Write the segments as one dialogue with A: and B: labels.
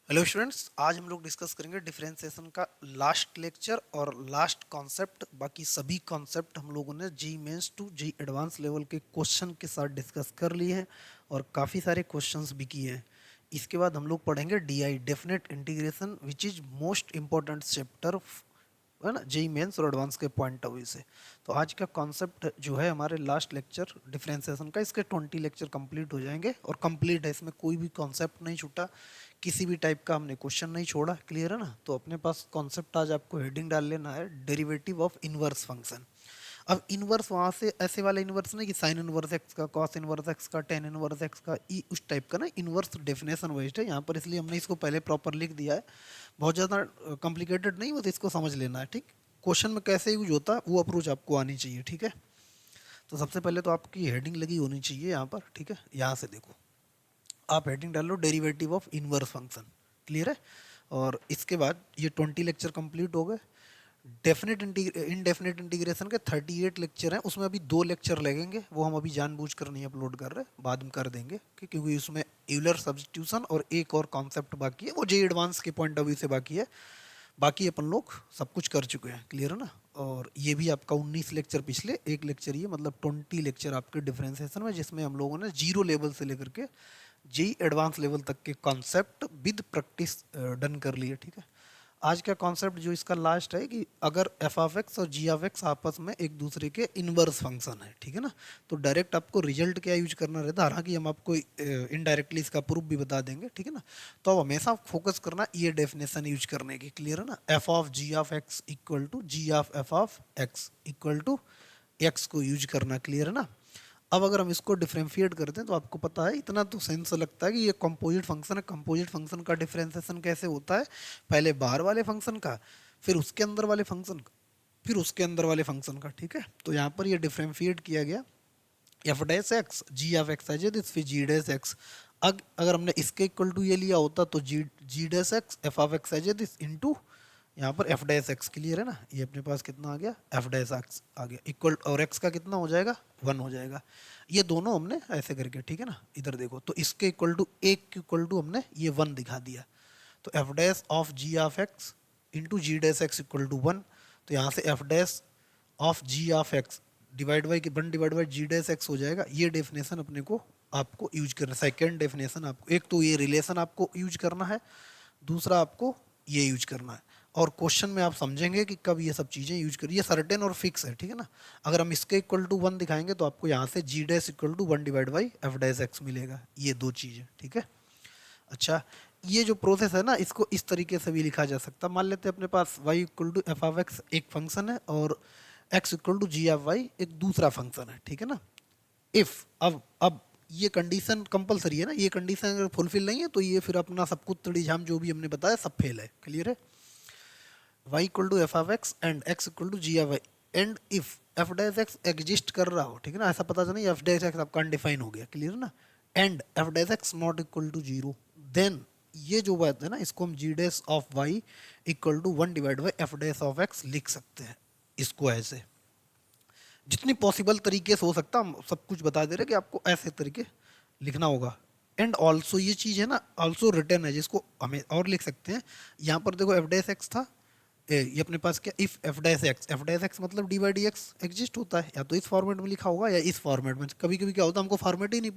A: Hello students, आज हम लोग डिस्कस करेंगे डिफरेंशिएशन का लास्ट लेक्चर और लास्ट कॉन्सेप्ट। बाकी सभी कॉन्सेप्ट हम लोगों ने JEE Mains to JEE Advanced level के क्वेश्चन के साथ डिस्कस कर लिए हैं और काफ़ी सारे क्वेश्चंस भी किए हैं। इसके बाद हम लोग पढ़ेंगे DI definite integration which is most important chapter, है ना, जेई मेंस और एडवांस के पॉइंट ऑफ व्यू से। तो आज का कॉन्सेप्ट जो है हमारे लास्ट लेक्चर डिफरेंशिएशन का, इसके 20 लेक्चर कंप्लीट हो जाएंगे और कंप्लीट है, इसमें कोई भी कॉन्सेप्ट नहीं छूटा, किसी भी टाइप का हमने क्वेश्चन नहीं छोड़ा। क्लियर है ना। तो अपने पास कॉन्सेप्ट आज आपको हेडिंग डाल लेना है डेरिवेटिव ऑफ इनवर्स फंक्शन। अब इनवर्स वहाँ से ऐसे वाला इनवर्स नहीं कि साइन इनवर्स एक्स का, कॉस इनवर्स एक्स का, टेन इनवर्स एक्स का, ई उस टाइप का ना। इनवर्स डेफिनेशन वाइज है यहाँ पर, इसलिए हमने इसको पहले प्रॉपर लिख दिया है। बहुत ज़्यादा कॉम्प्लिकेटेड नहीं, बस इसको समझ लेना है। ठीक, क्वेश्चन में कैसे यूज होता है वो अप्रोच आपको आनी चाहिए। ठीक है, तो सबसे पहले तो आपकी हेडिंग लगी होनी चाहिए यहाँ पर। ठीक है, यहाँ से देखो, आप हेडिंग डाल लो derivative of inverse function. Clear है। और इसके बाद ये 20 लेक्चर कंप्लीट हो गए। डेफिनेट इनडेफिनेट इंटीग्रेशन के 38 लेक्चर हैं, उसमें अभी 2 लेक्चर लगेंगे, वो हम अभी जानबूझकर नहीं अपलोड कर रहे, बाद में कर देंगे क्योंकि उसमें यूलर सब्स्टिट्यूशन और एक और कॉन्सेप्ट बाकी है, वो जे एडवांस के पॉइंट ऑफ व्यू से बाकी है। बाकी अपन लोग सब कुछ कर चुके हैं। क्लियर है ना। और ये भी आपका 19 लेक्चर, पिछले एक लेक्चर, ये मतलब 20 लेक्चर आपके डिफरेंशिएशन में, जिसमें हम लोगों ने जीरो लेवल से लेकर के जी एडवांस लेवल तक के कॉन्सेप्ट विद प्रैक्टिस डन कर लिए। ठीक है, आज का कॉन्सेप्ट जो इसका लास्ट है कि अगर एफ ऑफ एक्स और जी ऑफ एक्स आपस में एक दूसरे के इनवर्स फंक्शन है, ठीक है ना, तो डायरेक्ट आपको रिजल्ट क्या यूज करना रहता है। हालांकि हम आपको इनडायरेक्टली इसका प्रूफ भी बता देंगे। ठीक है ना। तो अब हमेशा फोकस करना ये डेफिनेशन यूज करने की। क्लियर है ना। F of ji of x equal to G of F of x equal to X को यूज करना। क्लियर है ना। अब अगर हम इसको डिफ्रेंशिएट करते हैं तो आपको पता है, इतना तो सेंस लगता है कि ये कंपोजिट फंक्शन है। कंपोजिट फंक्शन का डिफ्रेंसिएशन कैसे होता है, पहले बाहर वाले फंक्शन का, फिर उसके अंदर वाले फंक्शन का, फिर उसके अंदर वाले फंक्शन का। ठीक है, तो यहाँ पर ये डिफ्रेंशिएट किया गया, F dash X G of X है दिस, फिर जी डैश एक्स। अगर हमने इसके इक्वल टू ये लिया होता तो G G dash X F of X है दिस इंटू यहाँ पर एफ डैश एक्स। क्लियर है ना। ये अपने पास कितना आ गया, एफ डैश एक्स आ गया इक्वल, और एक्स का कितना हो जाएगा, 1 हो जाएगा। ये दोनों हमने ऐसे करके, ठीक है ना, इधर देखो, तो इसके इक्वल टू एक इक्वल टू हमने ये 1 दिखा दिया। तो F dash of ji of x into G dash x equal to 1। तो यहाँ से F dash of ji of X divide by 1 divide by ji dash X हो जाएगा। ये डेफिनेशन अपने को आपको यूज करना, सेकेंड डेफिनेशन आपको, एक तो ये रिलेशन आपको यूज करना है, दूसरा आपको ये यूज करना है। और क्वेश्चन में आप समझेंगे कि कब ये सब चीज़ें यूज करिए, सर्टेन और फिक्स है। ठीक है ना। अगर हम इसके इक्वल टू 1 दिखाएंगे तो आपको यहाँ से G dash equal to 1 divide by F dash X मिलेगा। ये दो चीज़ें। ठीक है। अच्छा, ये जो प्रोसेस है ना, इसको इस तरीके से भी लिखा जा सकता है। मान लेते हैं अपने पास y equal to F of X एक फंक्शन है और x equal to G of Y एक दूसरा फंक्शन है। ठीक है ना। इफ अब ये कंडीशन कंपलसरी है ना, ये कंडीशन अगर फुलफिल नहीं है तो ये फिर अपना सब कुछ तड़ी झाम जो भी हमने बताया सब फेल है। क्लियर है। y equal to F of X and x equal to G of Y, and if F dash X exist कर रहा हो, ठीक है ना, ऐसा पता चला एफ डैश एक्स आपका अनडिफाइन हो गया। क्लियर ना। And F dash X not equal to zero, then ये जो बात है ना, इसको हम G dash of Y equal to 1 divide by F dash of X लिख सकते हैं। इसको ऐसे जितनी पॉसिबल तरीके से हो सकता हम सब कुछ बता दे रहे कि आपको ऐसे तरीके लिखना होगा। एंड ऑल्सो ये चीज़ है ना, ऑल्सो रिटर्न है, जिसको हमें और लिख सकते हैं। यहाँ पर देखो एफ डैश एक्स था, ये अपने पास क्या, इफ एफ डैश एक्स मतलब D by D X exist होता है, या तो इस फॉर्मेट में लिखा होगा या इस फॉर्मेट में। कभी कभी क्या होता है, हमको फॉर्मेट ही नहीं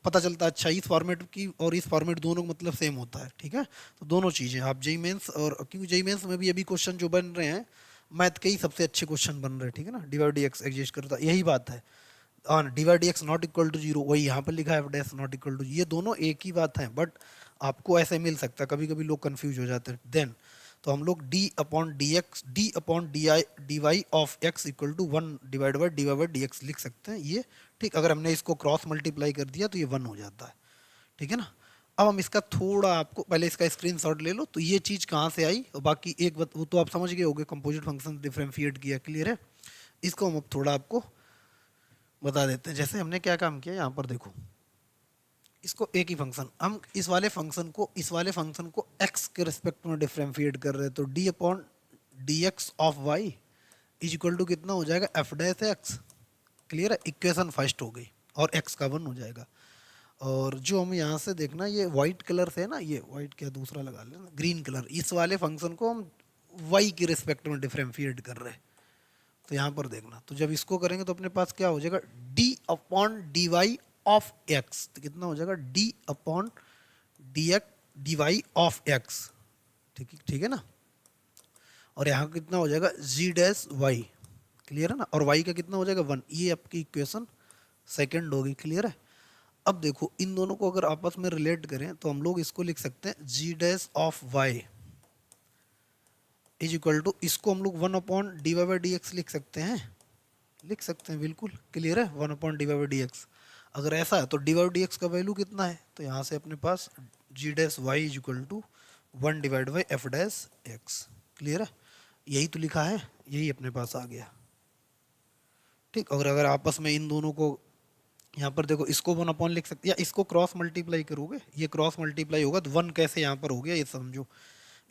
A: पता चलता। अच्छा, इस फॉर्मेट की और इस फॉर्मेट दोनों का मतलब सेम होता है। ठीक है, तो दोनों चीज़ें आप जेई मेंस, और क्योंकि जेई मेंस में भी अभी क्वेश्चन जो बन रहे हैं मैथ के ही सबसे अच्छे क्वेश्चन बन रहे हैं। ठीक है ना। D by D X exist करता है, यही बात है। और D Y D X not equal to zero, वही यहाँ पर लिखा है F dash not equal to, ये दोनों एक ही बात है, बट आपको ऐसे मिल सकता है। कभी कभी लोग कंफ्यूज हो जाते हैं। देन तो हम लोग D upon D Y of x equal to 1 divide by D Y by D X लिख सकते हैं ये। ठीक, अगर हमने इसको क्रॉस मल्टीप्लाई कर दिया तो ये 1 हो जाता है। ठीक है ना। अब हम इसका थोड़ा, आपको पहले इसका स्क्रीनशॉट ले लो, तो ये चीज़ कहाँ से आई, और बाकी एक वो तो आप समझ गए होगे, कंपोजिट फंक्शन डिफरेंशिएट किया। क्लियर है। इसको हम अब थोड़ा आपको बता देते हैं। जैसे हमने क्या काम किया, यहाँ पर देखो, इसको एक ही फंक्शन, हम इस वाले फंक्शन को x के रिस्पेक्ट में डिफरेंशिएट कर रहे हैं, तो D upon D X of Y is equal to कितना हो जाएगा, एफ डैश एक्स। क्लियर है, इक्वेशन फर्स्ट हो गई और x का 1 हो जाएगा। और जो हम यहाँ से देखना, ये वाइट कलर से है ना, ये वाइट क्या दूसरा लगा लेना, ग्रीन कलर, इस वाले फंक्शन को हम वाई के रिस्पेक्ट में डिफरेंशिएट कर रहे हैं। तो यहाँ पर देखना, तो जब इसको करेंगे तो अपने पास क्या हो जाएगा, D upon D Y of X, तो कितना हो जाएगा, D upon D X D Y of x. ठीक है ना। और यहाँ कितना हो जाएगा, जी डैश वाई, क्लियर है ना। और वाई का कितना हो जाएगा, 1। ये आपकी इक्वेशन सेकंड होगी, क्लियर है। अब देखो इन दोनों को अगर आपस में रिलेट करें तो हम लोग इसको लिख सकते हैं जी dash of Y is equal to, इसको हम लोग 1 upon D Y by D X लिख सकते हैं, लिख सकते हैं, बिल्कुल क्लियर है, 1 upon D Y by D X. अगर ऐसा है तो डी वाई डी एक्स का वैल्यू कितना है, तो यहाँ से अपने पास जी dash Y is equal to 1 divide by F dash X, clear है। यही तो लिखा है, यही अपने पास आ गया, ठीक। और अगर आपस में इन दोनों को यहाँ पर देखो, इसको 1 अपॉन लिख सकते, या इसको क्रॉस मल्टीप्लाई करोगे, ये क्रॉस मल्टीप्लाई होगा तो 1 कैसे यहाँ पर हो गया ये समझो।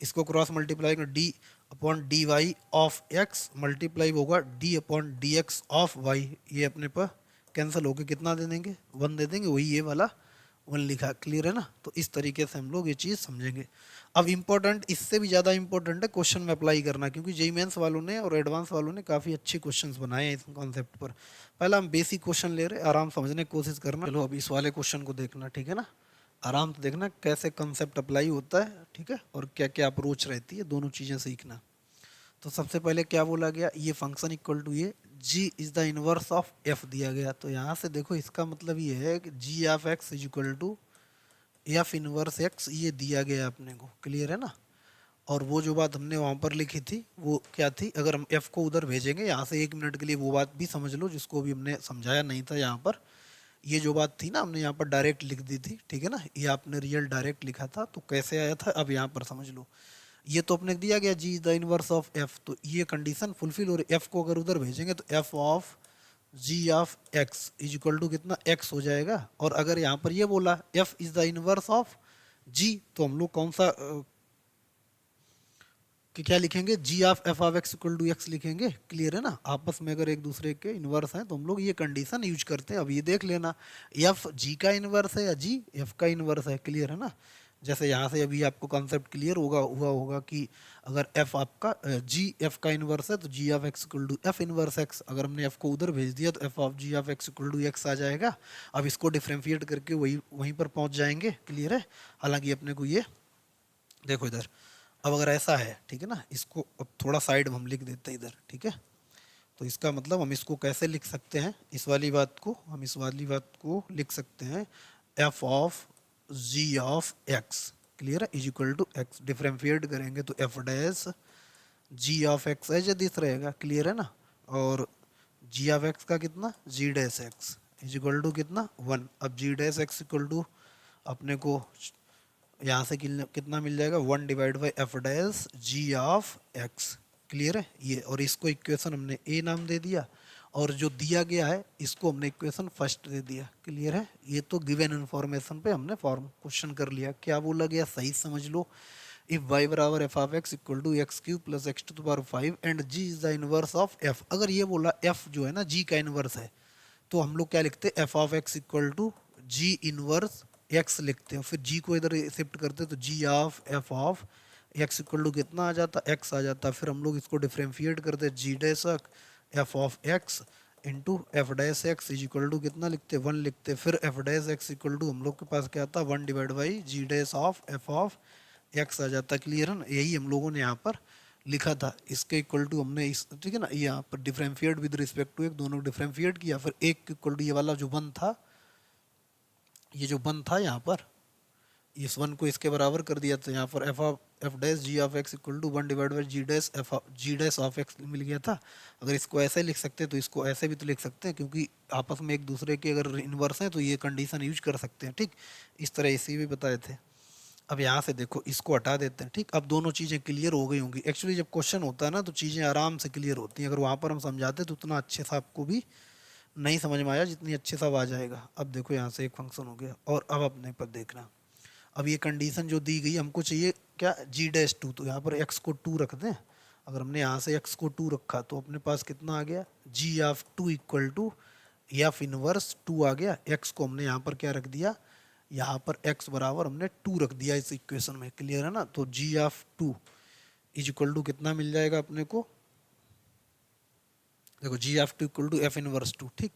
A: इसको क्रॉस मल्टीप्लाई कर, D upon D Y of X multiply होगा D upon D X of Y, ये अपने पर कैंसिल होकर कितना दे देंगे, 1 दे देंगे, वही ये वाला 1 लिखा, क्लियर है ना। तो इस तरीके से हम लोग ये चीज़ समझेंगे। अब इम्पोर्टेंट, इससे भी ज़्यादा इम्पोर्टेंट है क्वेश्चन में अप्लाई करना, क्योंकि जेईई मेंस वालों ने और एडवांस वालों ने काफ़ी अच्छे क्वेश्चंस बनाए हैं इस कॉन्सेप्ट पर। पहला हम बेसिक क्वेश्चन ले रहे हैं, आराम समझने की कोशिश करना। चलो अब इस वाले क्वेश्चन को देखना, ठीक है ना, आराम से देखना कैसे कंसेप्ट अप्लाई होता है, ठीक है, और क्या क्या अप्रोच रहती है, दोनों चीज़ें सीखना। तो सबसे पहले क्या बोला गया, ये फंक्शन इक्वल टू ये g is the inverse of f दिया गया। तो यहाँ से देखो इसका मतलब ये है कि g of x is equal to F inverse x, ये दिया गया अपने को, क्लियर है ना। और वो जो बात हमने वहाँ पर लिखी थी वो क्या थी, अगर हम f को उधर भेजेंगे, यहाँ से 1 मिनट के लिए वो बात भी समझ लो जिसको भी हमने समझाया नहीं था यहाँ पर। ये जो बात थी ना, हमने यहाँ पर डायरेक्ट लिख दी थी, ठीक है ना, ये आपने रियल डायरेक्ट लिखा था, तो कैसे आया था अब यहाँ पर समझ लो। ये तो अपने दिया गया जी द इनवर्स ऑफ एफ, तो ये कंडीशन फुलफिल हो रही, एफ को अगर उधर भेजेंगे तो F of ji of x is equal to कितना, एक्स हो जाएगा। और अगर यहाँ पर ये बोला F is the inverse of G, तो हम लोग कौन सा कि क्या लिखेंगे, G of F of x equal to X लिखेंगे, क्लियर है ना। आपस में अगर एक दूसरे के इनवर्स हैं तो हम लोग ये कंडीशन यूज करते हैं। अब ये देख लेना, एफ जी का इनवर्स है या जी एफ का इनवर्स है, क्लियर है ना। जैसे यहाँ से अभी आपको कॉन्सेप्ट क्लियर हुआ होगा कि अगर एफ आपका जी एफ का इनवर्स है तो जी of x equal to F inverse X, अगर हमने एफ को उधर भेज दिया तो F of ji of x equal to X आ जाएगा। अब इसको डिफ्रेंशिएट करके वहीं पर पहुँच जाएंगे, क्लियर है। हालांकि अपने को ये देखो इधर, अब अगर ऐसा है, ठीक है ना, इसको अब थोड़ा साइड में हम लिख देते हैं इधर, ठीक है। तो इसका मतलब हम इसको कैसे लिख सकते हैं, इस वाली बात को हम इस वाली बात को लिख सकते हैं F of ji of X, clear है, is equal to X. Differentiate करेंगे तो F dash ji of x as this रहेगा, क्लियर है ना। और जी ऑफ एक्स का कितना, जी dash x is equal to कितना, 1। अब G dash x equal to अपने को यहाँ से कितना मिल जाएगा, 1 divide by F dash ji of X, clear है ये। और इसको इक्वेशन हमने ए नाम दे दिया, और जो दिया गया है इसको हमने इक्वेशन फर्स्ट दे दिया, क्लियर है। ये तो गिवन इन्फॉर्मेशन पे हमने फॉर्म क्वेश्चन कर लिया। क्या बोला गया सही समझ लो, इफ y बराबर F of x equal to X cube plus X to the power 5 and g is the inverse of f। अगर ये बोला f जो है ना g का इनवर्स है, तो हम लोग क्या लिखते हैं, F of x equal to G inverse X लिखते हैं, फिर जी को इधर शिफ्ट करते हैं तो जी of F of x equal to कितना आ जाता, एक्स आ जाता। फिर हम लोग इसको डिफ्रेंशिएट करते हैं, जी dash f of x into f dash x is equal to कितना लिखते, 1 लिखते। फिर f dash x equal to हम लोग के पास क्या आता, 1 divide by ji dash of F of x आ जाता, क्लियर है ना। यही हम लोगों ने यहाँ पर लिखा था, इसके इक्वल टू हमने इस, ठीक है ना, यहाँ पर डिफ्रेंशिएट विद रिस्पेक्ट टू एक, दोनों डिफ्रेंशिएट किया। फिर एक इक्वल टू ये वाला जो 1 था, ये जो 1 था यहाँ पर, इस 1 को इसके बराबर कर दिया, तो यहाँ पर f dash ji of x equal to 1 divide by ji dash f g dash of x मिल गया था। अगर इसको ऐसे लिख सकते हैं तो इसको ऐसे भी तो लिख सकते हैं, क्योंकि आपस में एक दूसरे के अगर इन्वर्स हैं तो ये कंडीशन यूज कर सकते हैं, ठीक। इस तरह इसी भी बताए थे। अब यहाँ से देखो इसको हटा देते हैं, ठीक। अब दोनों चीज़ें क्लियर हो गई होंगी। एक्चुअली जब क्वेश्चन होता है ना तो चीज़ें आराम से क्लियर होती हैं, अगर वहाँ पर हम समझाते तो उतना अच्छे से आपको भी नहीं समझ में आया जितनी अच्छे से अब आ जाएगा। अब देखो यहाँ से एक फंक्शन हो गया, और अब अपने पर देखना, अब ये कंडीशन जो दी गई हमको चाहिए क्या, जी डैश 2, तो यहाँ पर एक्स को 2 रख दें। अगर हमने यहाँ से एक्स को 2 रखा तो अपने पास कितना आ गया, g of 2 equal to F inverse 2 आ गया। एक्स को हमने यहाँ पर क्या रख दिया, यहाँ पर x बराबर हमने 2 रख दिया इस इक्वेशन में, क्लियर है ना। तो g of 2 is equal to कितना मिल जाएगा अपने को, देखो g of 2 equal to F inverse 2, ठीक।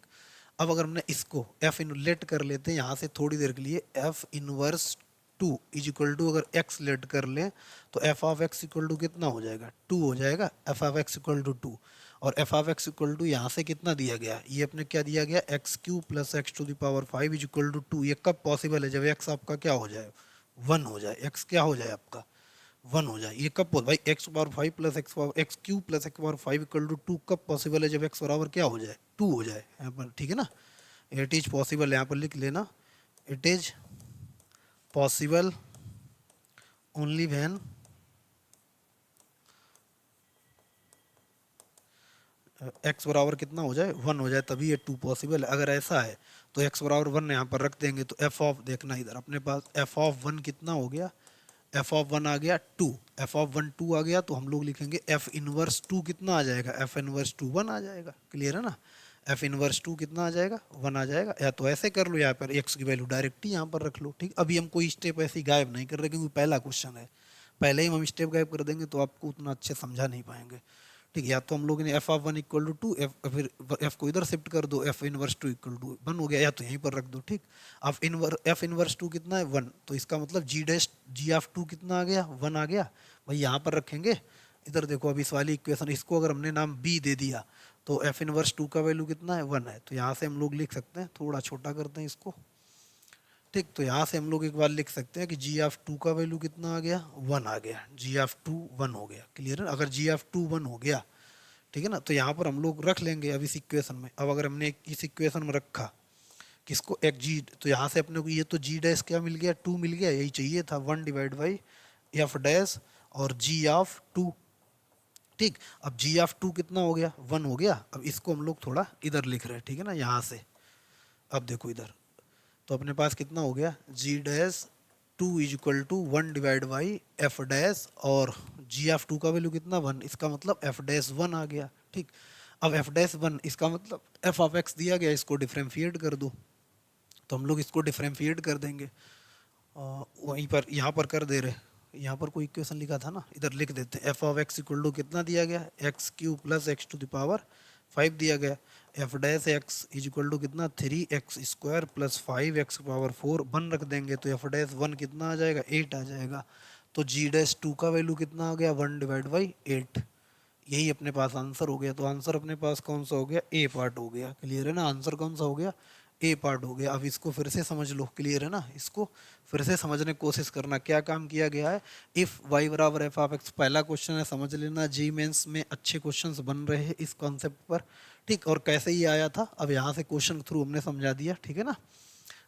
A: अब अगर हमने इसको एफ इन लेट कर लेते हैं यहाँ से थोड़ी देर के लिए, F inverse 2 is equal to अगर x लेट कर लें तो F of x equal to कितना हो जाएगा, 2 हो जाएगा, F of x equal to 2। और F of x equal to यहाँ से कितना दिया गया, ये अपने क्या दिया गया, X Q plus X to the power 5 is equal to 2। ये कब पॉसिबल है, जब x आपका क्या हो जाए, 1 हो जाए, x क्या हो जाए आपका 1 हो जाए। ये कब भाई X power 5 plus X Q plus x power 5 equal to 2 कब पॉसिबल है, जब x बराबर क्या हो जाए, 2 हो जाए यहाँ पर, ठीक है ना। इट इज पॉसिबल, यहाँ पर लिख लेना, it is possible only when x बराबर कितना हो जाए, 1 हो जाए, तभी ये 2 पॉसिबल है। अगर ऐसा है तो x बराबर 1 यहाँ पर रख देंगे, तो f ऑफ, देखना इधर अपने पास f ऑफ 1 कितना हो गया, f ऑफ 1 आ गया 2, f ऑफ 1 2 आ गया, तो हम लोग लिखेंगे f इनवर्स 2 कितना आ जाएगा, f इनवर्स 2 1 आ जाएगा, क्लियर है ना। f इनवर्स 2 कितना आ जाएगा, 1 आ जाएगा। या तो ऐसे कर लो, यहाँ पर x की वैल्यू डायरेक्ट ही यहाँ पर रख लो, ठीक। अभी हम कोई स्टेप ऐसे ही गायब नहीं कर रहे, क्योंकि पहला क्वेश्चन है, पहले ही हम स्टेप गायब कर देंगे तो आपको उतना अच्छे समझा नहीं पाएंगे, ठीक। या तो हम लोग ने एफ ऑफ 1 इक्वल टू 2, फिर एफ को इधर शिफ्ट कर दो, एफ इनवर्स 2 इक्वल टू 1 हो गया, या तो यहीं पर रख दो, ठीक। अब एफ इनवर्स 2 कितना है, 1, तो इसका मतलब जी डैश जी ऑफ 2 कितना आ गया, 1 आ गया भाई, यहाँ पर रखेंगे। इधर देखो, अब इस वाली इक्वेशन, इसको अगर हमने नाम बी दे दिया तो एफ इनवर्स 2 का वैल्यू कितना है, 1 है, तो यहाँ से हम लोग लिख सकते हैं, थोड़ा छोटा करते हैं इसको, ठीक। तो यहाँ से हम लोग एक बार लिख सकते हैं कि जी ऑफ 2 का वैल्यू कितना आ गया, 1 आ गया, जी ऑफ 2 1 हो गया, क्लियर है। अगर जी ऑफ 2 1 हो गया, ठीक है ना, तो यहाँ पर हम लोग रख लेंगे अब इस इक्वेशन में। अब अगर हमने इस इक्वेशन में रखा किसको, एक जी, तो यहाँ से अपने को ये तो जी डैश क्या मिल गया, 2 मिल गया, यही चाहिए था, 1 डिवाइड बाई एफ डैश और जी ऑफ 2, ठीक। अब जी ऑफ 2 कितना हो गया, 1 हो गया। अब इसको हम लोग थोड़ा इधर लिख रहे हैं, ठीक है ना, यहाँ से। अब देखो इधर, तो अपने पास कितना हो गया, g dash 2 is equal to 1 divide by F dash, और जी ऑफ 2 का वैल्यू कितना, 1, इसका मतलब एफ डैश 1 आ गया, ठीक। अब एफ डैश 1, इसका मतलब एफ ऑफ एक्स दिया गया, इसको डिफरेंशिएट कर दो, तो हम लोग इसको डिफरेंशिएट कर देंगे, वहीं पर यहाँ पर कर दे रहे, यहाँ पर कोई इक्वेशन लिखा था ना, इधर लिख देते हैं, F of x equal to कितना दिया गया, X Q plus X to the power 5 दिया गया, F dash x is equal to कितना, 3x square plus 5x power 4 1 रख देंगे, तो एफ डैश 1 कितना आ जाएगा, 8 आ जाएगा। तो जी डैश 2 का वैल्यू कितना आ गया, 1 डिवाइड बाई 8, यही अपने पास आंसर हो गया। तो आंसर अपने पास कौन सा हो गया, ए पार्ट हो गया, क्लियर है ना। आंसर कौन सा हो गया, ए पार्ट हो गया। अब इसको फिर से समझ लो, क्लियर है ना, इसको फिर से समझने की कोशिश करना, क्या काम किया गया है। इफ वाई बराबर एफ ऑफ एक्स पहला क्वेश्चन है, समझ लेना, जी मेंस में अच्छे क्वेश्चंस बन रहे हैं इस कॉन्सेप्ट पर, ठीक। और कैसे ही आया था, अब यहाँ से क्वेश्चन के थ्रू हमने समझा दिया, ठीक है ना।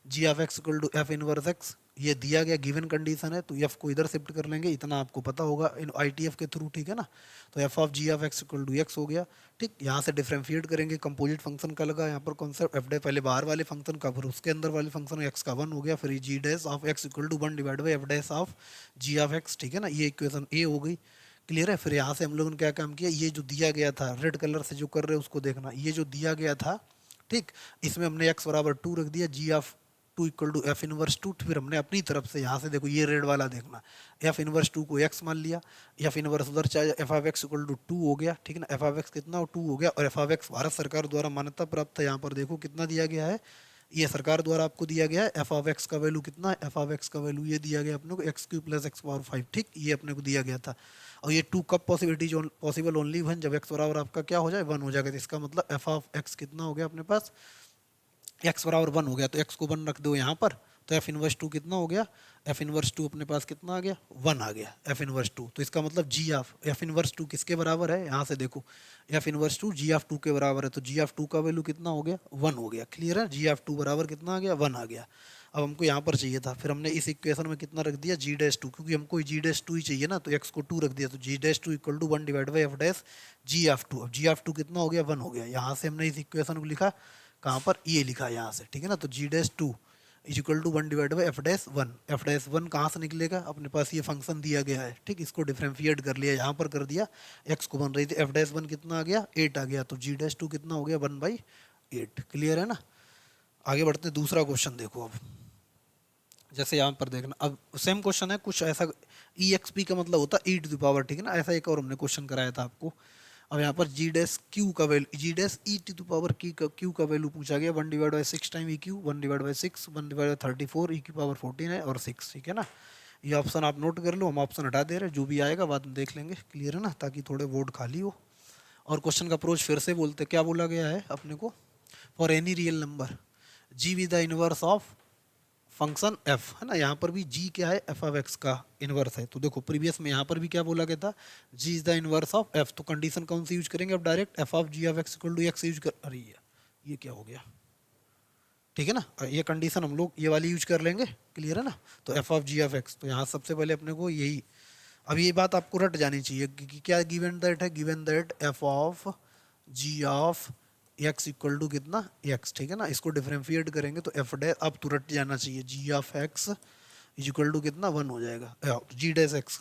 A: G of x equal to F inverse x, ये दिया गया गिवन कंडीशन है, तो एफ को इधर शिफ्ट कर लेंगे, इतना आपको पता होगा इन आईटीएफ के थ्रू, ठीक है ना। तो F of ji of x equal to X हो गया, ठीक। यहाँ से डिफरेंशिएट करेंगे, कंपोजिट फंक्शन का लगा यहाँ पर कॉन्सेप्ट, एफ डे पहले बाहर वाले फंक्शन का, फिर उसके अंदर वाले फंक्शन एक्स का 1 हो गया, फिर जी dash of x equal to 1 divide by F dash of ji of x, ठीक है ना। ये इक्वेशन ए हो गई, क्लियर है। फिर यहाँ से हम लोगों ने क्या काम किया, ये जो दिया गया था रेड कलर से जो कर रहे हैं उसको देखना, ये जो दिया गया था, ठीक, इसमें हमने x बराबर 2 रख दिया, g of 2 equal to F inverse 2, फिर हमने अपनी तरफ से यहाँ से देखो ये रेड वाला देखना, एफ इनवर्स 2 को x मान लिया, एफ इनवर्स उधर चाहे F of x equal to 2 हो गया, ठीक है ना। एफ ऑफ एक्स कितना 2 हो गया, और एफ ऑफ एक्स भारत सरकार द्वारा मान्यता प्राप्त है, यहाँ पर देखो कितना दिया गया है, ये सरकार द्वारा आपको दिया गया है। एफ ऑफ एक्स का वैल्यू कितना है, एफ ऑफ एक्स का वैल्यू ये दिया गया अपने को x Q plus x power 5, ठीक, ये अपने को दिया गया था। और ये 2 कब पॉसिबिलिटी पॉसिबल ओनली वन, जब एक्स बराबर आपका क्या हो जाए, 1 हो जाएगा, तो इसका मतलब एफ ऑफ एक्स कितना हो गया अपने पास, एक्स बराबर 1 हो गया, तो एक्स को 1 रख दो यहाँ पर, तो एफ इनवर्स 2 कितना हो गया, एफ इनवर्स 2 अपने पास कितना आ गया, 1 आ गया, एफ इनवर्स 2। तो इसका मतलब जी ऑफ एफ इनवर्स 2 किसके बराबर है, यहाँ से देखो एफ इनवर्स 2 जी ऑफ 2 के बराबर है, तो जी ऑफ 2 का वैल्यू कितना हो गया, 1 हो गया, क्लियर है। जी ऑफ 2 बराबर कितना आ गया, 1 आ गया। अब हमको यहाँ पर चाहिए था, फिर हमने इस इक्वेशन में कितना रख दिया, जी डैश 2, क्योंकि हमको जी डैश 2 ही चाहिए ना, तो एक्स को 2 रख दिया, तो जी dash 2 equal to 1 divide by F dash ji of 2। अब जी ऑफ 2 कितना हो गया, 1 हो गया। यहाँ से हमने इस इक्वेशन को लिखा कहाँ पर, ये लिखा यहाँ से, ठीक है ना। तो जी dash 2 is equal to 1 divide by F dash 1, F dash 1 कहाँ से निकलेगा, अपने पास ये फंक्शन दिया गया है, ठीक, इसको डिफरेंशिएट कर लिया, यहाँ पर कर दिया, एक्स को बन रही थी एफ डैश 1 कितना आ गया, 8 आ गया, तो जी डैश 2 कितना हो गया, 1/8, क्लियर है ना। आगे बढ़ते हैं, दूसरा क्वेश्चन देखो अब, जैसे यहाँ पर देखना, अब सेम क्वेश्चन है कुछ ऐसा, ई एक्स पी का मतलब होता है ई टू द पावर, ठीक है ना, ऐसा एक और हमने क्वेश्चन कराया था आपको। अब यहाँ पर जी डैश क्यू का value, G dash E to the power की क्यू का वैल्यू पूछा गया, 1/6 टाइम ई क्यू, 1/6, 1/34, ई की पावर 14 है और 6, ठीक है ना। ये ऑप्शन आप नोट कर लो, हम ऑप्शन हटा दे रहे हैं, जो भी आएगा बाद में देख लेंगे, क्लियर है ना, ताकि थोड़े बोर्ड खाली हो। और क्वेश्चन का अप्रोच फिर से बोलते, क्या बोला गया है अपने को, for any real number G with the inverse of function F, है ना, यहाँ पर भी जी क्या है, एफ ऑफ एक्स का इनवर्स है। तो देखो प्रीवियस में यहाँ पर भी क्या बोला गया था, g is the inverse of f, तो कंडीशन कौन सी यूज करेंगे अब, direct f of ji of x equal to x use कर, अरे ये क्या हो गया, ठीक है ना, ये कंडीशन हम लोग ये वाली यूज कर लेंगे, क्लियर है ना। तो F of ji of X, तो यहाँ सबसे पहले अपने को यही, अब ये बात आपको रट जानी चाहिए कि क्या गिवन दैट है, given that F of ji of x equal to कितना एक्स, ठीक है ना, इसको डिफरेंशिएट करेंगे तो एफ डे, अब तो रट जाना चाहिए, g of x is equal to कितना 1 हो जाएगा, जी डैश एक्स,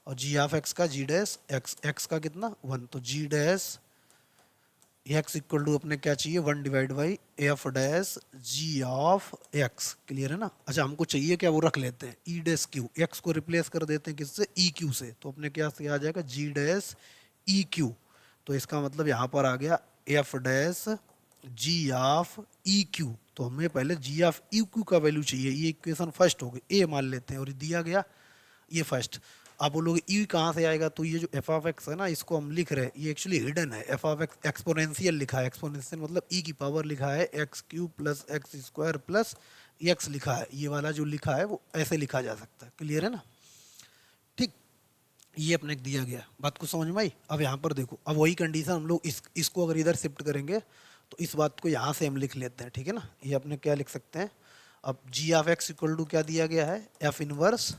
A: और जी ऑफ एक्स का जी डैश एक्स, एक्स का कितना 1, तो जी डैश एक्स इक्वल टू अपने क्या चाहिए 1/, F dash ji of X, clear है ना। अच्छा हमको चाहिए क्या, वो रख लेते हैं ई डैश क्यू, एक्स को रिप्लेस कर देते हैं किससे, ई क्यू से, तो अपने क्या से आ जाएगा जी डैश ई क्यू, तो इसका मतलब यहाँ पर आ गया F dash ji of E cube, तो हमें पहले जी ऑफ ई क्यू का वैल्यू चाहिए, ये इक्वेशन फर्स्ट हो गई, ए मान लेते हैं, और ये दिया गया ये फर्स्ट। आप बोलोगे ई कहाँ से आएगा, तो ये जो एफ ऑफ एक्स है ना, इसको हम लिख रहे हैं, ये एक्चुअली हिडन है, एफ ऑफ एक्स एक्सपोनेंशियल लिखा है, एक्सपोनेंशियल मतलब ई की पावर लिखा है x cube plus x square plus x लिखा है, ये वाला जो लिखा है वो ऐसे लिखा जा सकता है, क्लियर है ना, ठीक। ये अपने को दिया गया, बात को समझ में आई। अब यहाँ पर देखो, अब वही कंडीशन हम लोग इसको अगर इधर शिफ्ट करेंगे तो इस बात को यहाँ से हम लिख लेते हैं, ठीक है ना, ये अपने क्या लिख सकते हैं, अब जी ऑफ एक्स इक्वल टू क्या दिया गया है, एफ इनवर्स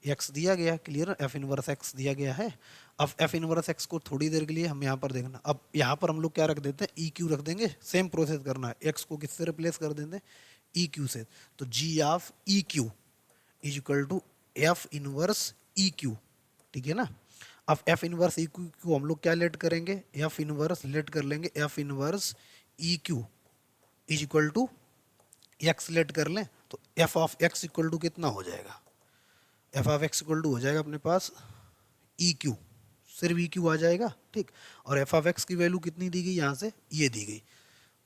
A: एक्स दिया गया है, क्लियर, एफ इनवर्स एक्स दिया गया है। अब एफ इनवर्स एक्स को थोड़ी देर के लिए हम यहाँ पर देखना, अब यहाँ पर हम लोग क्या रख देते हैं, ई क्यू रख देंगे, सेम प्रोसेस करना है, एक्स को किससे रिप्लेस कर देंगे, ई क्यू से, तो जी of E Q is equal to F inverse E q, ठीक है ना। अब एफ इनवर्स ई क्यू को हम लोग क्या लेट करेंगे, एफ इनवर्स लेट कर लेंगे, F inverse E Q is equal to X let कर लें, तो F of x equal to कितना हो जाएगा, F of x equal to हो जाएगा अपने पास ई क्यू, सिर्फ ई क्यू आ जाएगा, ठीक। और एफ ऑफ एक्स की वैल्यू कितनी दी गई यहाँ से, ये दी गई,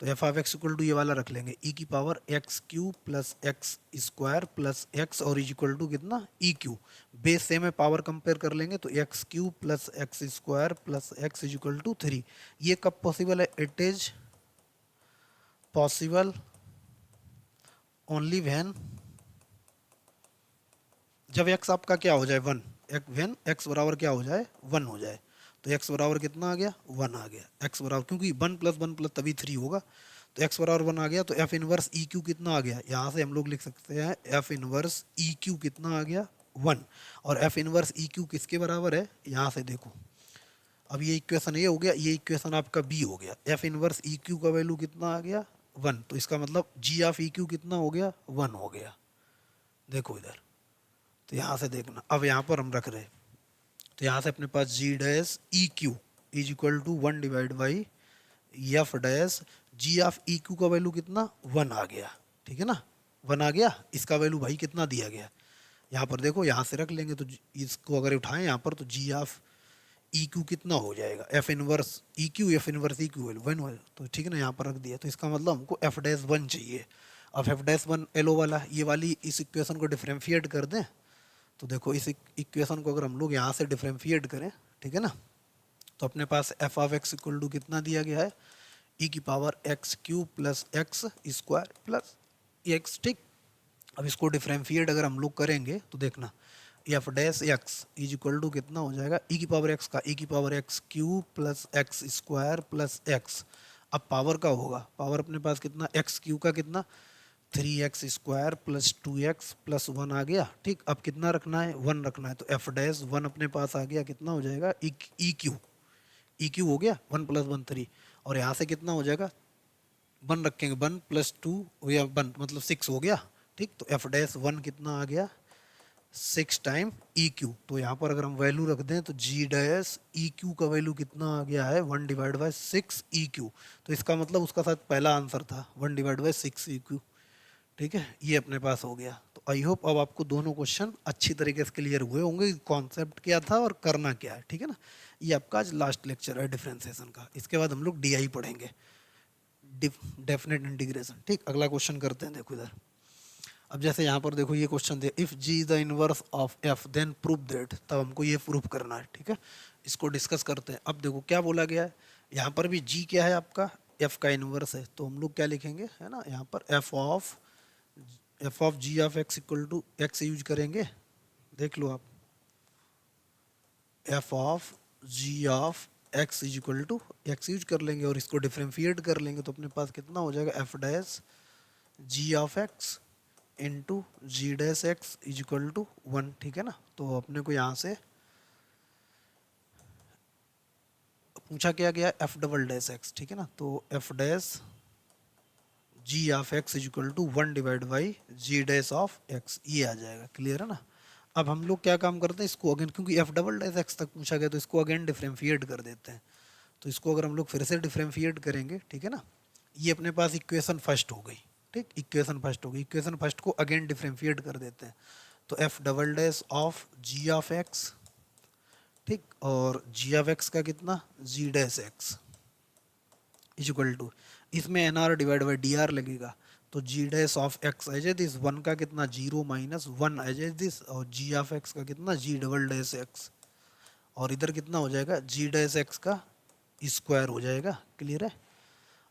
A: तो F of x equal to ये वाला रख लेंगे, ई की power x Q plus x square plus X और इज इक्वल टू कितना ई क्यू, बेस सेम है, पावर कंपेयर कर लेंगे तो X Q plus x square plus X is equal to 3। ये कब पॉसिबल है, it is possible only when, जब एक्स आपका क्या हो जाए 1, व्हेन एक्स बराबर क्या हो जाए 1 हो जाए, तो एक्स बराबर कितना आ गया 1 आ गया, एक्स बराबर क्योंकि 1 + 1 + तभी 3 होगा, तो एक्स बराबर 1 आ गया, तो एफ इनवर्स ई क्यू कितना आ गया, यहाँ से हम लोग लिख सकते हैं एफ इनवर्स ई क्यू कितना आ गया 1, और एफ इनवर्स ई क्यू किसके बराबर है, यहाँ से देखो, अब ये इक्वेशन ए हो गया, ये इक्वेशन आपका बी हो गया, एफ इनवर्स ई क्यू का वैल्यू कितना आ गया 1, तो इसका मतलब जी ऑफ ई क्यू कितना हो गया 1 हो गया, देखो इधर, तो यहाँ से देखना, अब यहाँ पर हम रख रहे हैं, तो यहाँ से अपने पास जी dash e Q is equal to 1/, F dash ji of E Q का वैल्यू कितना 1 आ गया, ठीक है ना, 1 आ गया, इसका वैल्यू भाई कितना दिया गया, यहाँ पर देखो, यहाँ से रख लेंगे तो इसको अगर उठाएं यहाँ पर, तो जी ऑफ ई क्यू कितना हो जाएगा, F inverse E Q, F inverse E Q value 1 हो, तो ठीक है ना, यहाँ पर रख दिया, तो इसका मतलब हमको एफ डैश 1 चाहिए। अब एफ डैश 1 एलो वाला, ये वाली इस इक्वेशन को डिफरेंशिएट कर दें, तो देखो इस इक्वेशन को अगर हम लोग यहाँ से डिफरेंशिएट करें, ठीक है ना, तो अपने पास f of x equal to कितना दिया गया है, ई की power x Q plus x square plus x, ठीक। अब इसको डिफरेंशिएट अगर हम लोग करेंगे तो देखना, F dash x is equal to कितना हो जाएगा, ई की पावर एक्स का, ई की power x Q plus x square plus x, अब पावर का होगा, पावर अपने पास कितना, एक्स क्यू का कितना 3x square plus 2x plus 1 आ गया, ठीक। अब कितना रखना है 1 रखना है, तो एफ डैश 1 अपने पास आ गया, कितना हो जाएगा ई क्यू, ई क्यू हो गया 1 + 1 3, और यहाँ से कितना हो जाएगा 1 रखेंगे, 1 + 2 या 1 मतलब 6 हो गया, ठीक। तो एफ डैश 1 कितना आ गया 6 टाइम ई क्यू, तो यहाँ पर अगर हम वैल्यू रख दें तो जी डैश ई क्यू का वैल्यू कितना आ गया है 1/6 ई क्यू, तो इसका मतलब उसका साथ पहला आंसर था 1/6 ई क्यू, ठीक है, ये अपने पास हो गया। तो आई होप अब आपको दोनों क्वेश्चन अच्छी तरीके से क्लियर हुए होंगे, कॉन्सेप्ट क्या था और करना क्या है। ठीक है ना, ये आपका आज लास्ट लेक्चर है डिफरेंशिएशन का। इसके बाद हम लोग डीआई पढ़ेंगे, डेफिनेट इंटीग्रेशन। ठीक, अगला क्वेश्चन करते हैं। देखो इधर, अब जैसे यहाँ पर देखो ये क्वेश्चन दे, if ji is the inverse of F then prove that, तब हमको ये प्रूव करना है। ठीक है, इसको डिस्कस करते हैं। अब देखो क्या बोला गया है, यहाँ पर भी जी क्या है आपका, एफ का इनवर्स है, तो हम लोग क्या लिखेंगे, है ना, यहाँ पर F of ji of x equal to x use करेंगे। देख लो आप, F of ji of x is equal to x use कर लेंगे और इसको डिफ्रेंशिएट कर लेंगे, तो अपने पास कितना हो जाएगा, F dash ji of x into G dash x is equal to 1। ठीक है ना, तो अपने को यहाँ से पूछा क्या गया, एफ डबल डैश एक्स। ठीक है ना, तो F dash ji of x is equal to 1 divide by ji dash of X, ये आ जाएगा। क्लियर है ना। अब हम लोग क्या काम करते हैं, इसको अगेन, क्योंकि एफ डबल डैश एक्स तक पूछा गया तो इसको अगेन डिफ्रेंशिएट कर देते हैं। तो इसको अगर हम लोग फिर से डिफ्रेंशिएट करेंगे, ठीक है ना, ये अपने पास इक्वेशन फर्स्ट हो गई। ठीक, इक्वेशन फर्स्ट हो गई, इक्वेशन फर्स्ट को अगेन डिफ्रेंशिएट कर देते हैं। तो f double dash of ji of x, ठीक, और जी ऑफ एक्स का कितना, जी dash x is equal to, इसमें n r divide by d r लगेगा, तो जी dash of x as a this, one का कितना, zero minus one as a this, और जी ऑफ एक्स का कितना, जी डबल डैश एक्स, और इधर कितना हो जाएगा, जी डैश एक्स का स्क्वायर हो जाएगा। क्लियर है।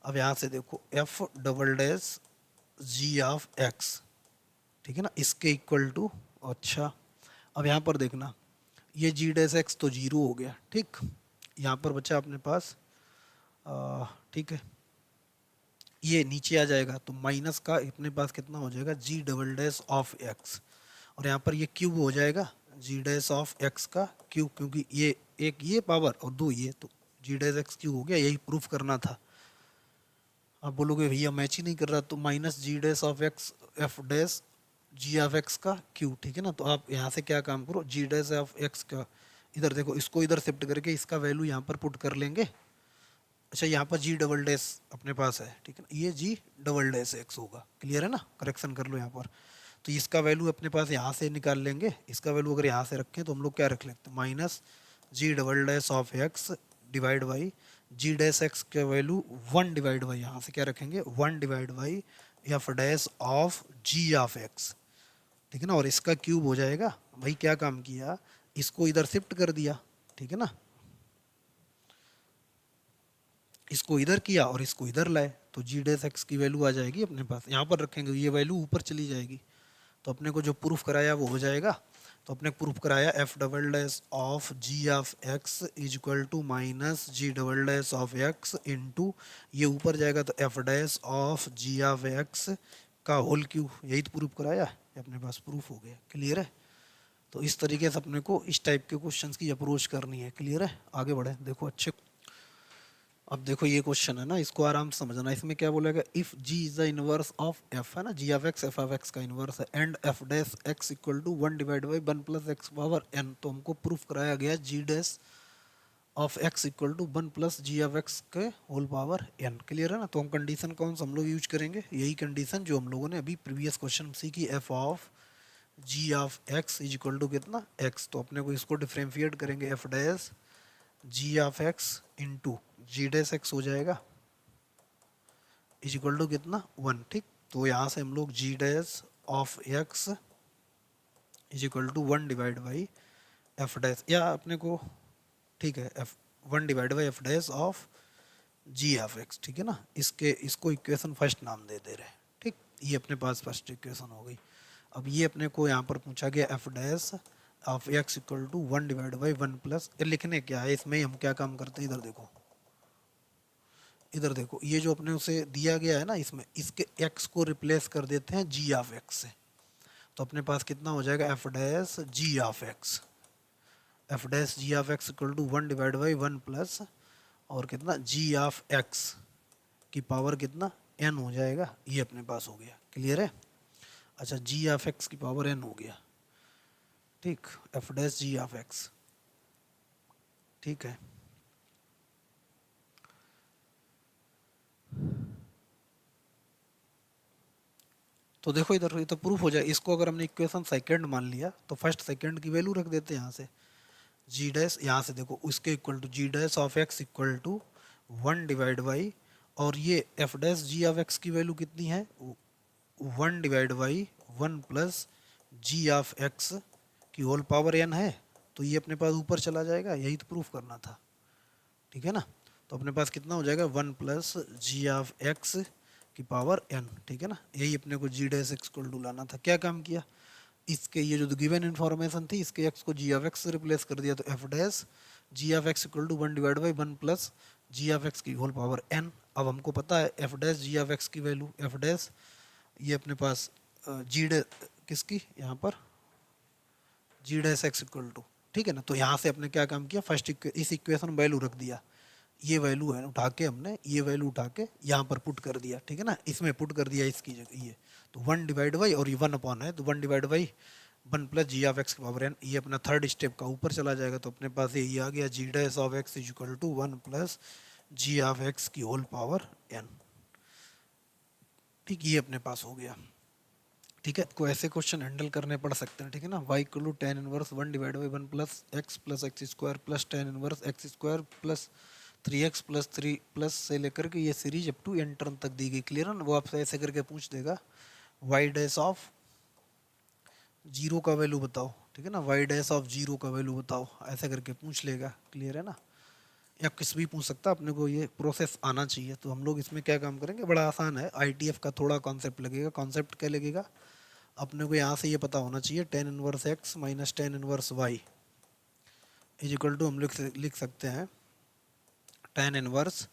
A: अब यहाँ से देखो, F double dash ji of x, ठीक है ना, इसके इक्वल टू, अच्छा अब यहाँ पर देखना, ये जी डैश एक्स तो जीरो हो गया। ठीक, यहाँ पर बचा अपने पास, ठीक है, ये नीचे आ जाएगा, तो माइनस का अपने पास कितना हो जाएगा, जी डबल डैश ऑफ एक्स, और यहाँ पर ये क्यूब हो जाएगा, जी डैश ऑफ एक्स का क्यूब, क्योंकि ये एक ये पावर और दो ये, तो जी डैश एक्स क्यूब हो गया, यही प्रूफ करना था। आप बोलोगे भैया मैच ही नहीं कर रहा, तो minus ji dash of x F dash ji of x का क्यूब। ठीक है ना, तो आप यहाँ से क्या काम करो, जी डैश ऑफ एक्स का, इधर देखो, इसको इधर शिफ्ट करके इसका वैल्यू यहाँ पर पुट कर लेंगे। अच्छा, यहाँ पर जी डबल डैश अपने पास है, ठीक है ना, ये जी डबल डैश एक्स होगा। क्लियर है ना, करेक्शन कर लो यहाँ पर। तो इसका वैल्यू अपने पास यहाँ से निकाल लेंगे, इसका वैल्यू अगर यहाँ से रखें तो हम लोग क्या रख लेते हैं, minus G double dash of X divide by ji dash X का वैल्यू 1 डिवाइड बाई, यहाँ से क्या रखेंगे, 1 divide by F dash of ji of x. ठीक है ना, और इसका क्यूब हो जाएगा। भाई क्या काम किया, इसको इधर शिफ्ट कर दिया। ठीक है ना, इसको इधर किया और इसको इधर लाए, तो जी डैश एक्स की वैल्यू आ जाएगी अपने पास, यहाँ पर रखेंगे ये वैल्यू ऊपर चली जाएगी, तो अपने को जो प्रूफ कराया वो हो जाएगा। तो अपने प्रूफ कराया F double dash of ji of x is equal to minus G double dash of x into, ये ऊपर जाएगा तो F dash of ji of x का होल क्यूब, यही तो प्रूफ कराया, ये अपने पास प्रूफ हो गया। क्लियर है। तो इस तरीके से अपने को इस टाइप के क्वेश्चंस की अप्रोच करनी है। क्लियर है, आगे बढ़े। देखो अच्छे, अब देखो ये क्वेश्चन है ना, इसको आराम से समझना। इसमें क्या बोलेगा, if ji is the inverse of f, है ना, g of x F of x का इनवर्स है, and F dash x equal to 1 divide by 1 plus x power n, तो हमको प्रूफ कराया गया g dash of x equal to 1 plus ji of x के whole power n. Clear है ना। तो हम कंडीशन कौन सा हम लोग यूज करेंगे, यही कंडीशन जो हम लोगों ने अभी प्रीवियस क्वेश्चन सीखी, F of ji of x is equal to कितना, एक्स, तो अपने को इसको डिफ्रेंशिएट करेंगे, F dash ji of x into G dash X हो जाएगा इज इक्वल टू कितना, 1। ठीक, तो यहाँ से हम लोग g dash of x is equal to 1 divide by F dash, या अपने को, ठीक है, f 1 divide by F dash of ji of x. ठीक है ना, इसके इसको इक्वेशन फर्स्ट नाम दे दे रहे हैं। ठीक, ये अपने पास फर्स्ट इक्वेशन हो गई। अब ये अपने को यहाँ पर पूछा गया F dash of x equal to 1 divide by 1 plus, लिखने क्या है इसमें, हम क्या काम करते हैं, इधर देखो, इधर देखो, ये जो अपने उसे दिया गया है ना, इसमें इसके x को रिप्लेस कर देते हैं g ऑफ x से, तो अपने पास कितना हो जाएगा, F dash ji of x, F dash ji of x equal to 1 divide by 1 plus, और कितना, g ऑफ x की पावर कितना, n हो जाएगा, ये अपने पास हो गया। क्लियर है। अच्छा, g ऑफ x की पावर n हो गया। ठीक, F dash ji of x, ठीक है। तो देखो इधर ये तो प्रूफ हो जाए। इसको अगर हमने इक्वेशन सेकंड मान लिया तो फर्स्ट सेकंड की वैल्यू रख देते हैं यहाँ से, जी डैश यहाँ से देखो उसके equal to G dash of x equal to 1/, और ये F dash ji of x की वैल्यू कितनी है, 1/1 प्लस जी ऑफ एक्स की होल पावर एन है। तो ये अपने पास ऊपर चला जाएगा, यही तो प्रूफ करना था, ठीक है ना। तो अपने पास कितना हो जाएगा, 1 प्लस जी ऑफ एक्स की पावर एन, ठीक है ना। यही अपने को जी डैश एक्स को लाना था। क्या काम किया, इसके ये जो गिवन इन्फॉर्मेशन थी इसके एक्स को जी ऑफ एक्स से रिप्लेस कर दिया, तो F dash ji of x equal to 1/1 plus ji of x की होल पावर एन। अब हमको पता है F dash ji of x की वैल्यू, एफ डैश ये अपने पास जी डैश किसकी यहाँ पर G dash x equal to, ठीक है ना। तो यहाँ से अपने क्या काम किया, फर्स्ट इस इक्वेशन में वैल्यू रख दिया, ये वैल्यू है उठा के हमने ये वैल्यू उठा के यहाँ पर पुट कर दिया, ठीक है ना। इसमें पुट कर दिया इसकी जगह ये, तो 1/, और ये 1 अपॉन है तो 1/1 प्लस जी ऑफ एक्स की पावर एन, ये अपना थर्ड स्टेप का ऊपर चला जाएगा। तो अपने पास ये आ गया g dash of x is equal to 1 plus ji of x की होल पावर एन, ठीक, ये अपने पास हो गया, ठीक है। को ऐसे क्वेश्चन हैंडल करने पड़ सकते हैं, ठीक है ना। y equal to tan inverse 1/1 plus x square plus tan inverse x square plus 3x plus 3 plus से लेकर के ये series up to n term तक दी गई, क्लियर है ना। वो आपसे ऐसे करके पूछ देगा y डैश ऑफ जीरो का वैल्यू बताओ, ठीक है ना, y डैश ऑफ जीरो का वैल्यू बताओ, ऐसे करके पूछ लेगा, क्लियर है ना। या किस भी पूछ सकता, अपने को ये प्रोसेस आना चाहिए। तो हम लोग इसमें क्या काम करेंगे, बड़ा आसान है, ITF का थोड़ा कॉन्सेप्ट लगेगा। कॉन्सेप्ट क्या लगेगा, अपने को यहाँ से ये पता होना चाहिए tan inverse x minus tan inverse y is equal to हम लिख सकते हैं tan inverse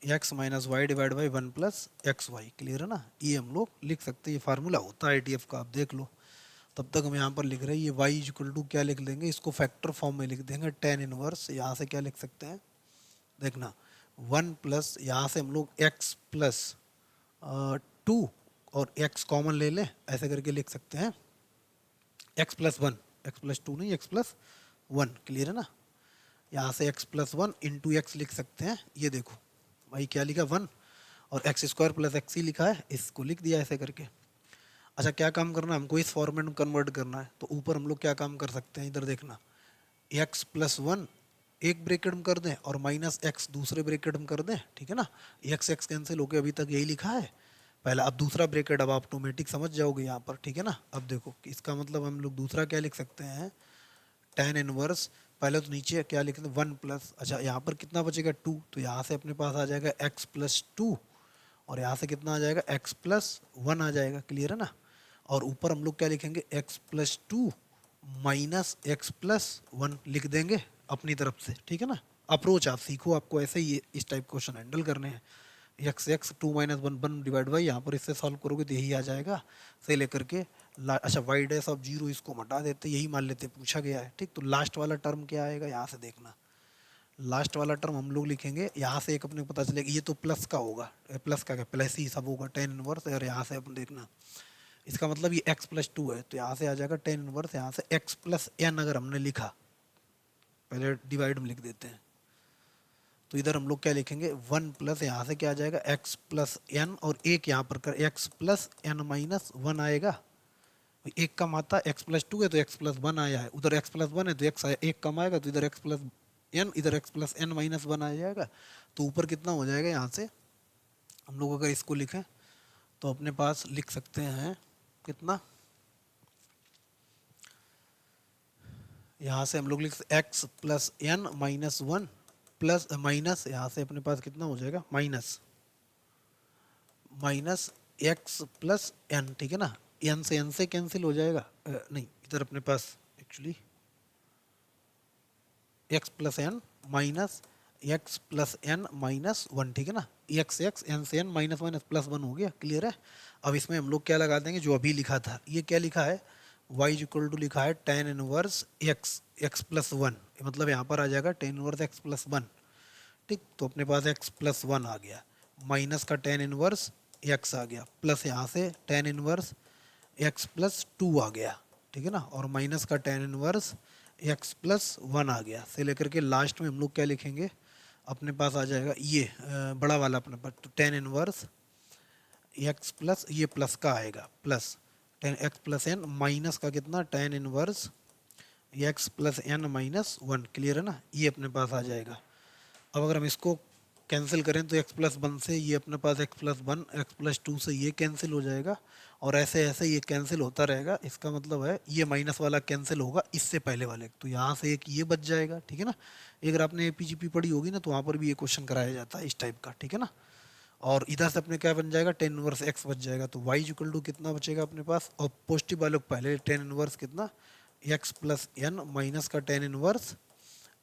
A: x minus y divide by 1 plus x y, clear है ना। ये हम लोग लिख सकते हैं, ये फार्मूला होता है ITF का, आप देख लो। तब तक हम यहाँ पर लिख रहे हैं ये y इज इक्वल टू क्या लिख लेंगे, इसको फैक्टर फॉर्म में लिख देंगे, tan इनवर्स यहाँ से क्या लिख सकते हैं, देखना 1 प्लस यहाँ से हम लोग x प्लस 2 और x कॉमन ले लें, ऐसे करके लिख सकते हैं x+1, x+2 नहीं x+1, क्लियर है ना। यहाँ से x+1 इंटू एक्स लिख सकते हैं, ये देखो भाई क्या लिखा 1, और एक्स स्क्वायर प्लस एक्स ही लिखा है, इसको लिख दिया ऐसे करके। अच्छा क्या काम करना है हमको, इस फॉर्मेट में कन्वर्ट करना है। तो ऊपर हम लोग क्या काम कर सकते हैं, इधर देखना x+1 एक ब्रैकेट में कर दें और माइनस एक्स दूसरे ब्रैकेट में कर दें, ठीक है ना। एक्स एक्स कैंसिल होके अभी तक यही लिखा है पहला, अब दूसरा ब्रैकेट अब आप ऑटोमेटिक समझ जाओगे यहाँ पर, ठीक है ना। अब देखो कि इसका मतलब हम लोग दूसरा क्या लिख सकते हैं, tan इनवर्स, पहले तो नीचे क्या लिख सकते हैं 1 प्लस, अच्छा यहाँ पर कितना बचेगा 2, तो यहाँ से अपने पास आ जाएगा x+2, और यहाँ से कितना आ जाएगा x+1 आ जाएगा, क्लियर है ना। और ऊपर हम लोग क्या लिखेंगे x+2 माइनस x+1 लिख देंगे अपनी तरफ से, ठीक है ना। अप्रोच आप सीखो, आपको ऐसे ही इस टाइप क्वेश्चन हैंडल करने हैं। x 2 माइनस 1 डिवाइड बाई, यहाँ पर इससे सॉल्व करोगे तो यही आ जाएगा, से लेकर के अच्छा y डैश ऑफ जीरो इसको हटा देते, यही मान लेते पूछा गया है, ठीक। तो लास्ट वाला टर्म क्या आएगा, यहाँ से देखना लास्ट वाला टर्म हम लोग लिखेंगे, यहाँ से एक अपने को पता चलेगा ये तो प्लस का होगा, प्लस का क्या प्लस ही सब होगा tan इनवर्स, और यहाँ से अपन देखना इसका मतलब ये x+2 है, तो यहाँ से आ जाएगा tan इनवर्स, यहाँ से x+n अगर हमने लिखा, पहले डिवाइड में लिख देते हैं, तो इधर हम लोग क्या लिखेंगे 1 प्लस यहाँ से क्या आ जाएगा x+n, और एक यहाँ पर कर x+n-1 आएगा, एक कम आता x+2 है तो x+1 आया है, उधर x+1 है तो x आया, एक कम आएगा तो इधर x+n, इधर x+n-1 आ जाएगा। तो ऊपर कितना हो जाएगा, यहाँ से हम लोग अगर इसको लिखें तो अपने पास लिख सकते हैं कितना, यहाँ से हम लोग लिख x+n-1 प्लस माइनस, यहाँ से अपने पास कितना हो जाएगा माइनस x+n, ठीक है ना। n से कैंसिल हो जाएगा, नहीं इधर अपने पास एक्चुअली x+n माइनस x+n-1, ठीक है ना। x n से n माइनस माइनस +1 हो गया, क्लियर है। अब इसमें हम लोग क्या लगा देंगे, जो अभी लिखा था, ये क्या लिखा है y इक्वल टू लिखा है tan इनवर्स x+1, मतलब यहाँ पर आ जाएगा tan इनवर्स x+1, ठीक। तो अपने पास x+1 आ गया, माइनस का tan इनवर्स x आ गया, प्लस यहाँ से tan इनवर्स x+2 आ गया, ठीक है ना, और माइनस का tan इनवर्स x+1 आ गया, से लेकर के लास्ट में हम लोग क्या लिखेंगे, अपने पास आ जाएगा ये बड़ा वाला अपने पास, तो tan इनवर्स एक्स प्लस ये प्लस का आएगा plus tan x plus n minus का कितना tan inverse x plus n minus one. Clear है ना, ये अपने पास आ जाएगा। अब अगर हम इसको कैंसिल करें तो एक्स प्लस वन से ये अपने पास x plus one, x plus two से ये कैंसिल हो जाएगा और ऐसे ऐसे ये कैंसिल होता रहेगा। इसका मतलब है ये माइनस वाला कैंसिल होगा इससे पहले वाले, तो यहाँ से एक ये बच जाएगा। ठीक है ना, अगर आपने एपीजीपी पढ़ी होगी ना तो वहाँ पर भी ये क्वेश्चन कराया जाता है इस टाइप का। ठीक है ना, और इधर से अपने क्या बन जाएगा टेन इनवर्स एक्स बच जाएगा, तो वाई इक्वल टू कितना बचेगा अपने पास, और पॉजिटिव वाले को पहले टेन इनवर्स कितना एक्स प्लस एन माइनस का टेन इनवर्स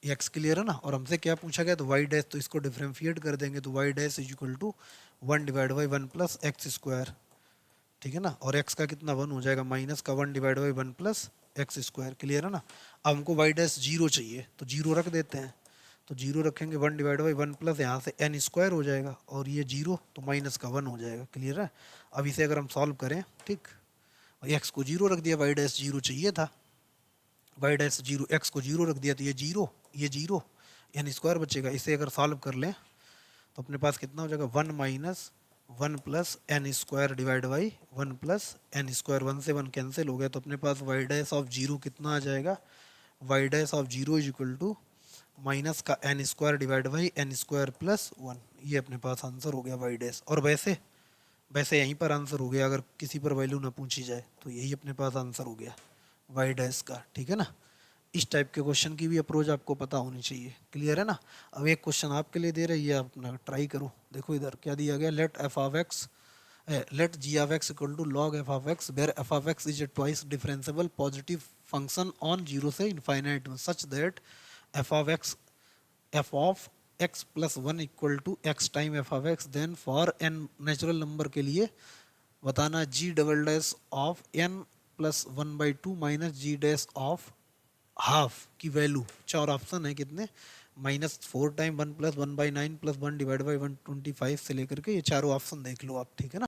A: एक्स। क्लियर है ना, और हमसे क्या पूछा गया तो वाई डैश, तो इसको डिफरेंशिएट कर देंगे तो y dash is equal to one divide by one plus x square. ठीक है ना, और एक्स का कितना वन हो जाएगा माइनस का one divide by one plus x square. Clear है ना, अब हमको वाई डैश जीरो चाहिए तो जीरो रख देते हैं, तो जीरो रखेंगे one divide by one plus यहाँ से एन स्क्वायर हो जाएगा और ये जीरो तो माइनस का वन हो जाएगा। क्लियर है, अब इसे अगर हम सॉल्व करें, ठीक, एक्स को जीरो रख दिया, वाई डैश जीरो चाहिए था, वाई डैश जीरो, एक्स को जीरो रख दिया तो ये जीरो एन स्क्वायर बचेगा। इसे अगर सॉल्व कर लें तो अपने पास कितना हो जाएगा one minus one plus n square divide by one plus n square, one से वन कैंसिल हो गया तो अपने पास वाई डैश ऑफ जीरो कितना आ जाएगा, y dash of zero is equal to minus का n square divide by n square plus one. ये अपने पास आंसर हो गया वाई डैश। और वैसे वैसे यहीं पर आंसर हो गया, अगर किसी पर वैल्यू ना पूछी जाए तो यही अपने पास आंसर हो गया वाई डैश का। ठीक है ना, इस टाइप के क्वेश्चन की भी अप्रोच आपको पता होनी चाहिए। क्लियर है ना, अब एक क्वेश्चन आपके लिए दे रही है, आप अपना ट्राई करो। देखो इधर क्या दिया गया, let f of x, let g of x equal to log f of x where f of x is a twice differentiable positive function on zero से infinite such that F of x plus one equal to x time f of x. Then for n natural number के लिए बताना g double dash of n plus one by two minus ji dash of half की value. चार option है कितने, minus four time one plus one by nine plus one divide by one twenty five से लेकर के ये चारों option देख लो आप। ठीक है ना।